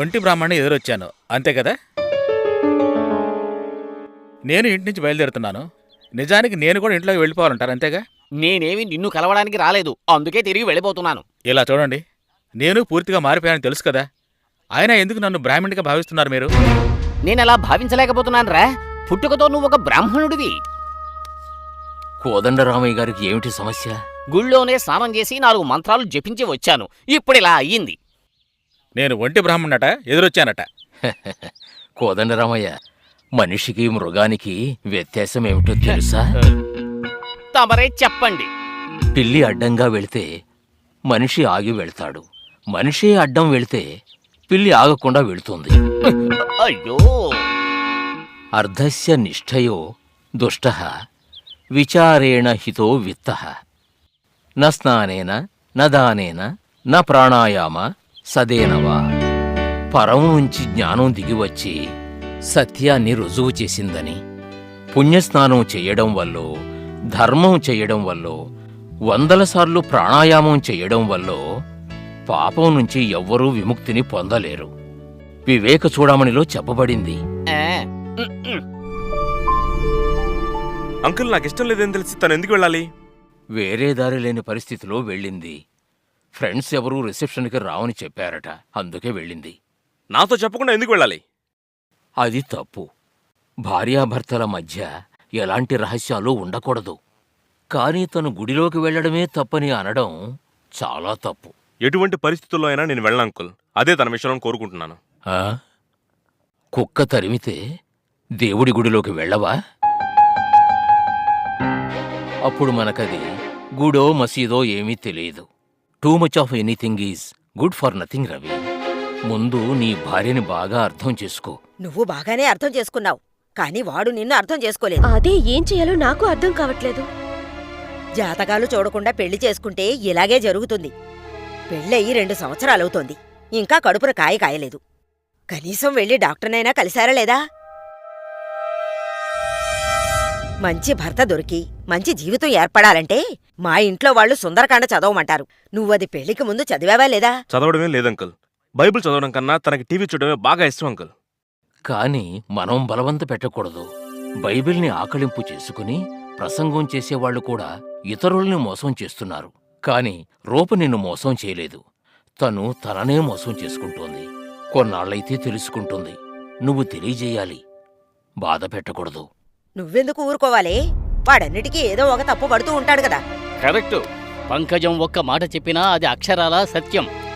ఒంటి బ్రాహ్మణ్ణి ఎదురొచ్చాను అంతే కదా? నేను ఇంటి నుంచి బయలుదేరుతున్నాను. నిజానికి నేను కూడా ఇంట్లోకి వెళ్ళిపోవాలంటారు అంతేగా? నేనేమి నిన్ను కలవడానికి రాలేదు, అందుకే తిరిగి వెళ్ళిపోతున్నాను. ఇలా చూడండి, నేను పూర్తిగా మారిపోయానని తెలుసు కదా. అయినా ఎందుకు నన్ను బ్రాహ్మణిగా భావిస్తున్నారు మీరు? నేనలా భావించలేకపోతున్నాను రా. పుట్టుకతో నువ్వు ఒక బ్రాహ్మణుడివి. కోదండరామయ్య గారికి ఏమిటి సమస్య? గుళ్ళోనే స్నానం చేసి 4 మంత్రాలు జపించి వచ్చాను, ఇప్పుడిలా అయ్యింది. నేను ఒంటి బ్రాహ్మణట ఎదురొచ్చానట. కోదండరామయ్య, మనిషికి మృగానికి వ్యత్యాసం ఏమిటో తెలుసా? తమరే చెప్పండి. పిల్లి అడ్డంగా వెళితే మనిషి ఆగి వెళ్తాడు, మనిషి అడ్డం వెళితే పిల్లి ఆగకుండా వెళుతుంది. అయ్యో, అర్ధస్య నిష్ఠయో దుష్టః విచారేణ హితో విత్తః న స్నానేన న దానేన న ప్రాణాయామ సదేనవా. పరం నుంచి జ్ఞానం దిగివచ్చి సత్యాన్ని రుజువు చేసిందని, పుణ్యస్నానం చెయ్యడం వల్లో, ధర్మం చెయ్యడం వల్లో, 100 సార్లు ప్రాణాయామం చెయ్యడం వల్లో పాపం నుంచి ఎవ్వరూ విముక్తిని పొందలేరు. వివేక చూడమణిలో చెప్పబడింది. అంకుల్, నాకిష్టం లేదని తెలిసి తను ఎందుకు వెళ్ళాలి? వేరే దారి లేని పరిస్థితిలో వెళ్ళింది. ఫ్రెండ్స్ ఎవరూ రిసెప్షన్కి రావని చెప్పారట, అందుకే వెళ్ళింది. నాతో చెప్పకుండా ఎందుకు వెళ్ళాలి? అది తప్పు. భార్యాభర్తల మధ్య ఎలాంటి రహస్యాలు ఉండకూడదు. కానీ తను గుడిలోకి వెళ్లడమే తప్పని అనడం చాలా తప్పు. ఎటువంటి పరిస్థితుల్లో అయినా నేను వెళ్ళను అంకుల్. అదే తన విషయంలో కోరుకుంటున్నాను. ఆ? కుక్క తరిమితే దేవుడి గుడిలోకి వెళ్ళవా? అప్పుడు మనకది గుడో మసీదో ఏమీ తెలియదు. Too much of anything is good for nothing Ravi. ముందు నీ భార్యని బాగా అర్థం చేసుకో. నువ్వు బాగానే అర్థం చేసుకున్నావు, కానీ వాడు నిన్ను అర్థం చేసుకోలేదు. అదే ఏం చేయాలో నాకు అర్థం కావట్లేదు. జాతకాలు చూడకుండా పెళ్లి చేసుకుంటే ఇలాగే జరుగుతుంది. పెళ్ళయి 2 సంవత్సరాలవుతోంది, ఇంకా కడుపున కాయ కాయలేదు. కనీసం వెళ్ళి డాక్టర్నైనా కలిశారా లేదా? మంచి భర్త దొరికి మంచి జీవితం ఏర్పడాలంటే మా ఇంట్లో వాళ్ళు సుందరకాండ చదవమంటారు. నువ్వది పెళ్లికి ముందు చదివావా లేదా? చదవడమే లేదంకుల్. బైబిల్ చదవడం కన్నా తనకి టీవీ చూడడమే బాగా ఇష్టం అంకుల్. కాని మనం బలవంత పెట్టకూడదు. బైబిల్ని ఆకళింపు చేసుకుని ప్రసంగం చేసేవాళ్లు కూడా ఇతరుల్ని మోసం చేస్తున్నారు. కాని రూప నిన్ను మోసం చేయలేదు. తను తననే మోసం చేసుకుంటోంది. కొన్నాళ్లైతే తెలుసుకుంటుంది. నువ్వు తెలియజేయాలి, బాధ పెట్టకూడదు. నువ్వెందుకు ఊరుకోవాలే? వాడన్నిటికీ ఏదో ఒక తప్పు పడుతూ ఉంటాడు కదా. కరెక్ట్. పంకజం ఒక్క మాట చెప్పినా అది అక్షరాలా సత్యం.